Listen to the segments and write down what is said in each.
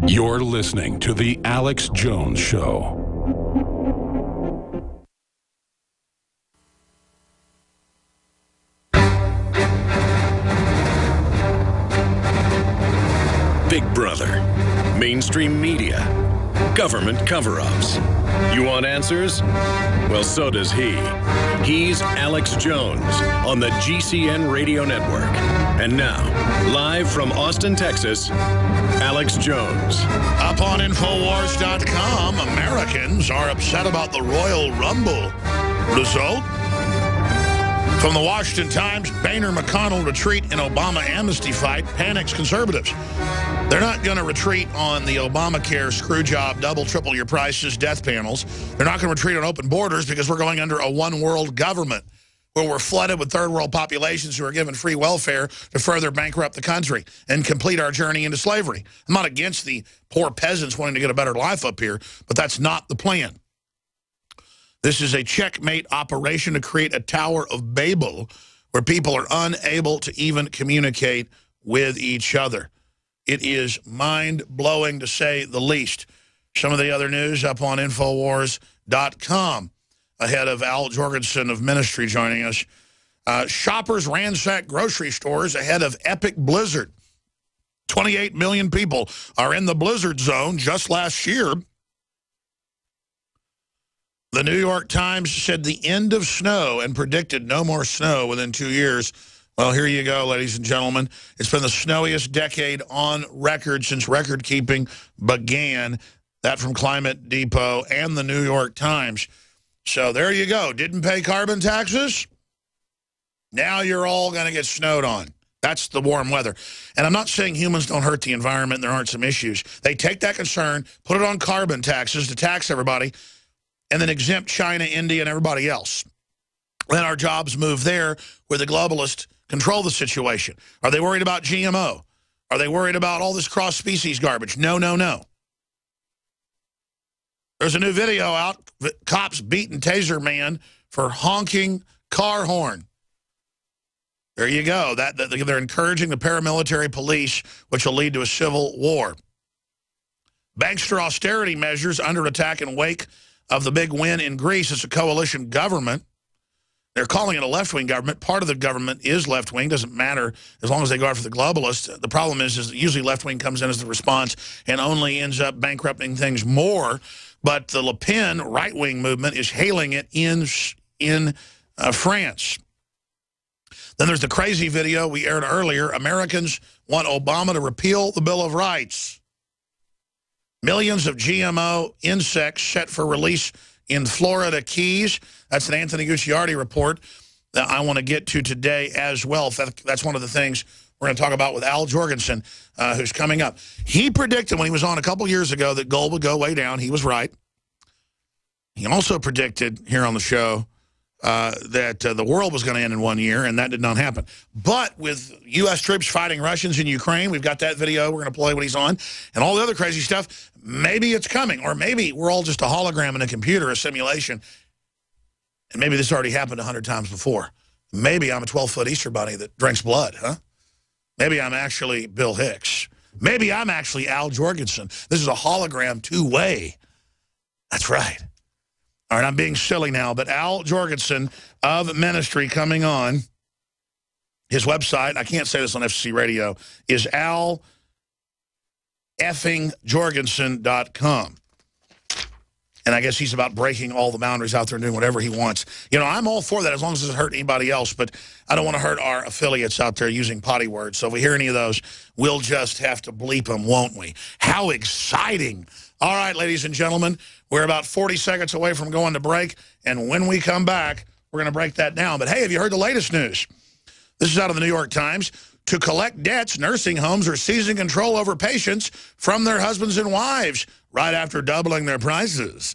You're listening to The Alex Jones Show. Big Brother, mainstream media, government cover-ups. You want answers? Well, so does he. He's Alex Jones on the GCN Radio Network. And now, live from Austin, Texas, Alex Jones. Up on Infowars.com, Americans are upset about the Royal Rumble result. From the Washington Times, Boehner-McConnell retreat in Obama amnesty fight panics conservatives. They're not going to retreat on the Obamacare screwjob, double, triple your prices, death panels. They're not going to retreat on open borders because we're going under a one-world government where we're flooded with third-world populations who are given free welfare to further bankrupt the country and complete our journey into slavery. I'm not against the poor peasants wanting to get a better life up here, but that's not the plan. This is a checkmate operation to create a Tower of Babel where people are unable to even communicate with each other. It is mind-blowing to say the least. Some of the other news up on Infowars.com ahead of Al Jorgensen of Ministry joining us. Shoppers ransack grocery stores ahead of epic blizzard. 28 million people are in the blizzard zone just last year. The New York Times said the end of snow and predicted no more snow within 2 years. Well, here you go, ladies and gentlemen. It's been the snowiest decade on record since record-keeping began. That from Climate Depot and the New York Times. So there you go. Didn't pay carbon taxes? Now you're all going to get snowed on. That's the warm weather. And I'm not saying humans don't hurt the environment. There aren't some issues. They take that concern, put it on carbon taxes to tax everybody, and then exempt China, India, and everybody else. Then our jobs move there where the globalists control the situation. Are they worried about GMO? Are they worried about all this cross-species garbage? No, no, no. There's a new video out. Cops beating taser man for honking car horn. There you go. They're encouraging the paramilitary police, which will lead to a civil war. Bankster austerity measures under attack in wake of the big win in Greece. It's a coalition government. They're calling it a left-wing government. Part of the government is left-wing. Doesn't matter as long as they go after the globalists. The problem is that usually left-wing comes in as the response and only ends up bankrupting things more. But the Le Pen right-wing movement is hailing it in France. Then there's the crazy video we aired earlier. Americans want Obama to repeal the Bill of Rights. Millions of GMO insects set for release in Florida Keys. That's an Anthony Gucciardi report that I want to get to today as well. That's one of the things we're going to talk about with Al Jorgensen, who's coming up. He predicted when he was on a couple years ago that gold would go way down. He was right. He also predicted here on the show that the world was going to end in 1 year, and that did not happen. But with U.S. troops fighting Russians in Ukraine, we've got that video we're going to play when he's on, and all the other crazy stuff, maybe it's coming, or maybe we're all just a hologram in a computer, a simulation, and maybe this already happened 100 times before. Maybe I'm a 12-foot Easter bunny that drinks blood, huh? Maybe I'm actually Bill Hicks. Maybe I'm actually Al Jorgensen. This is a hologram two-way. That's right. All right, I'm being silly now, but Al Jorgensen of Ministry coming on. His website, I can't say this on FCC Radio, is al-jorgensen.com. And I guess he's about breaking all the boundaries out there and doing whatever he wants. You know, I'm all for that as long as it doesn't hurt anybody else, but I don't want to hurt our affiliates out there using potty words. So if we hear any of those, we'll just have to bleep them, won't we? How exciting. All right, ladies and gentlemen, we're about 40 seconds away from going to break, and when we come back, we're going to break that down. But hey, have you heard the latest news? This is out of the New York Times. To collect debts, nursing homes are seizing control over patients from their husbands and wives right after doubling their prices.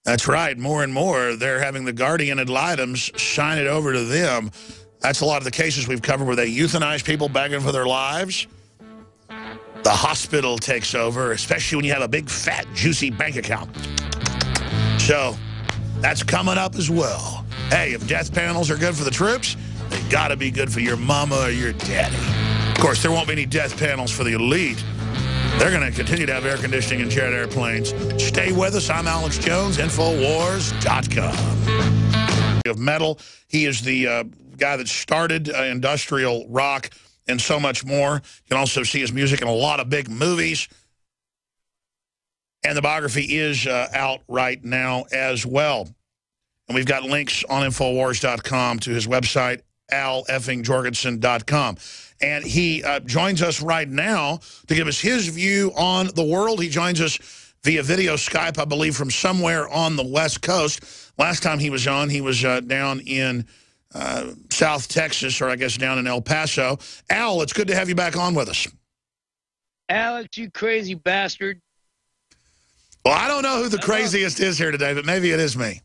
That's right, more and more, they're having the guardian ad litems sign it over to them. That's a lot of the cases we've covered where they euthanize people begging for their lives. The hospital takes over, especially when you have a big, fat, juicy bank account. So that's coming up as well. Hey, if death panels are good for the troops, they got to be good for your mama or your daddy. Of course, there won't be any death panels for the elite. They're going to continue to have air conditioning and jet airplanes. Stay with us. I'm Alex Jones, Infowars.com. Of metal, he is the guy that started industrial rock and so much more. You can also see his music in a lot of big movies. And the biography is out right now as well. And we've got links on Infowars.com to his website, aleffingjorgensen.com. And he joins us right now to give us his view on the world. He joins us via video Skype, I believe, from somewhere on the West Coast. Last time he was on, he was down in South Texas, or I guess down in El Paso. Al, it's good to have you back on with us. Alex, you crazy bastard. Well, I don't know who the craziest is here today, but maybe it is me.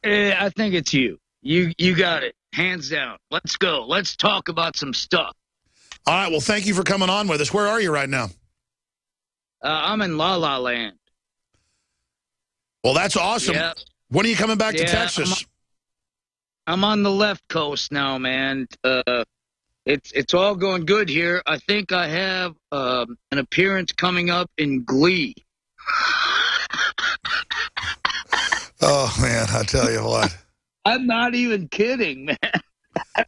I think it's you. You got it. Hands down. Let's go. Let's talk about some stuff. All right. Well, thank you for coming on with us. Where are you right now? I'm in La La Land. Well, that's awesome. Yeah. When are you coming back to Texas? I'm on the left coast now, man. It's all going good here. I think I have an appearance coming up in Glee. Oh, man, I tell you what. I'm not even kidding, man.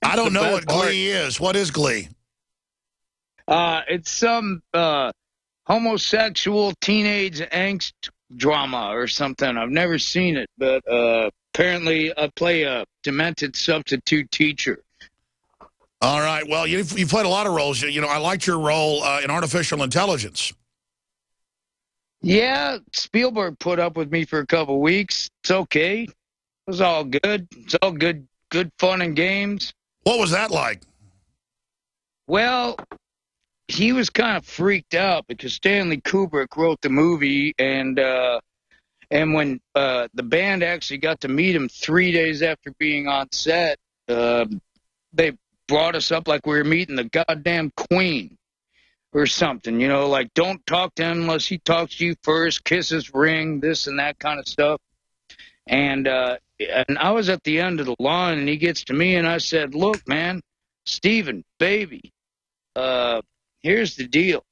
I don't know what Glee is. What is Glee? It's some homosexual teenage angst drama or something. I've never seen it, but apparently I play a demented substitute teacher. All right. Well, you've played a lot of roles. You know, I liked your role in Artificial Intelligence. Yeah, Spielberg put up with me for a couple weeks. It's okay. It was all good. It's all good fun and games. What was that like? Well, he was kind of freaked out because Stanley Kubrick wrote the movie, and when the band actually got to meet him 3 days after being on set, they brought us up like we were meeting the goddamn Queen or something, you know, like don't talk to him unless he talks to you first, kiss his ring, this and that kind of stuff. And I was at the end of the line, and he gets to me, and I said, look, man, Steven, baby, here's the deal.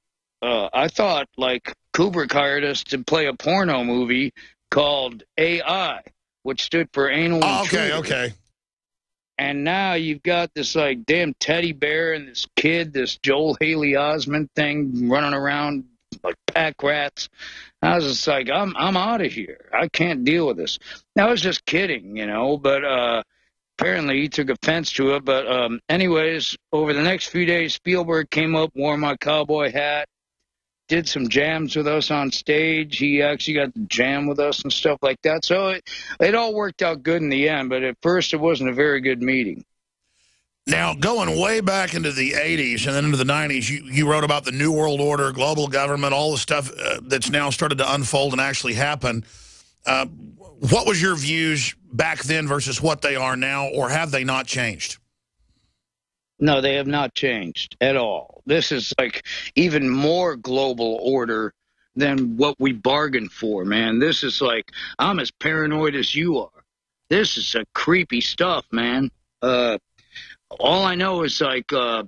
I thought, like, Kubrick hired us to play a porno movie called AI, which stood for Anal Intruder. Okay. And now you've got this, like, damn teddy bear and this kid, this Joel Haley Osment thing running around like pack rats. I was just like, I'm out of here. I can't deal with this. I was just kidding, you know, but apparently he took offense to it. But anyways, over the next few days, Spielberg came up, wore my cowboy hat, did some jams with us on stage. He actually got to jam with us and stuff like that. So it all worked out good in the end, but at first it wasn't a very good meeting. Now, going way back into the 80s and then into the 90s, you wrote about the New World Order, global government, all the stuff that's now started to unfold and actually happen. What was your views back then versus what they are now, or have they not changed? No, they have not changed at all. This is like even more global order than what we bargained for, man. This is like, I'm as paranoid as you are. This is a creepy stuff, man. All I know is like the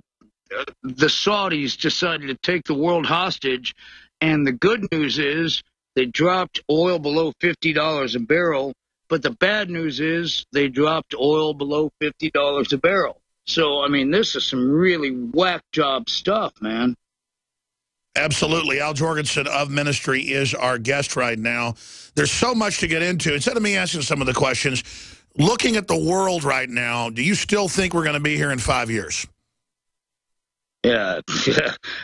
Saudis decided to take the world hostage, and the good news is they dropped oil below $50 a barrel, but the bad news is they dropped oil below $50 a barrel. So, I mean, this is some really whack job stuff, man. Absolutely. Al Jorgensen of Ministry is our guest right now. There's so much to get into. Instead of me asking some of the questions, looking at the world right now, do you still think we're going to be here in 5 years? Yeah,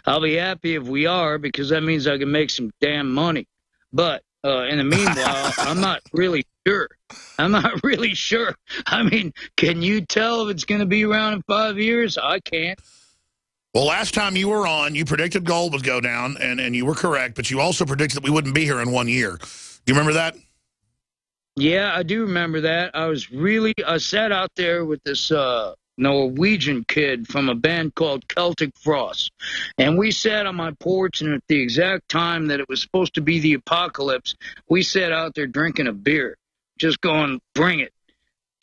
I'll be happy if we are, because that means I can make some damn money. But in the meanwhile, I'm not really sure. I'm not really sure. I mean, can you tell if it's going to be around in 5 years? I can't. Well, last time you were on, you predicted gold would go down, and you were correct, but you also predicted that we wouldn't be here in 1 year. Do you remember that? Yeah, I do remember that. I sat out there with this Norwegian kid from a band called Celtic Frost, and we sat on my porch, and at the exact time that it was supposed to be the apocalypse, we sat out there drinking a beer, just going, bring it.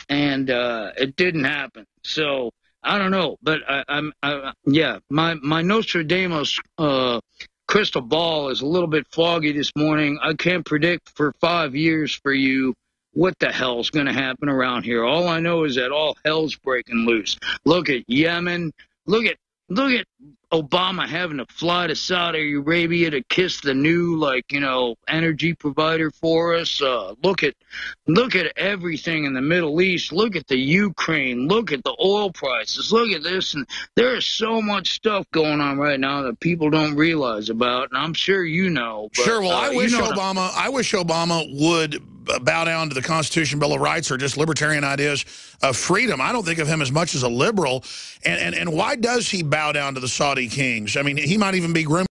And it didn't happen. So I don't know, but yeah, my Nostradamus crystal ball is a little bit foggy this morning. I can't predict for 5 years for you what the hell's going to happen around here. All I know is that all hell's breaking loose. Look at Yemen. Look at Obama having to fly to Saudi Arabia to kiss the new, like, you know, energy provider for us. Look at everything in the Middle East. Look at the Ukraine. Look at the oil prices. Look at this. And there is so much stuff going on right now that people don't realize about. And I'm sure you know. But, sure. Well, I wish Obama would bow down to the Constitution, Bill of Rights, or just libertarian ideas of freedom. I don't think of him as much as a liberal. And why does he bow down to the Saudi kings? I mean, he might even be grooming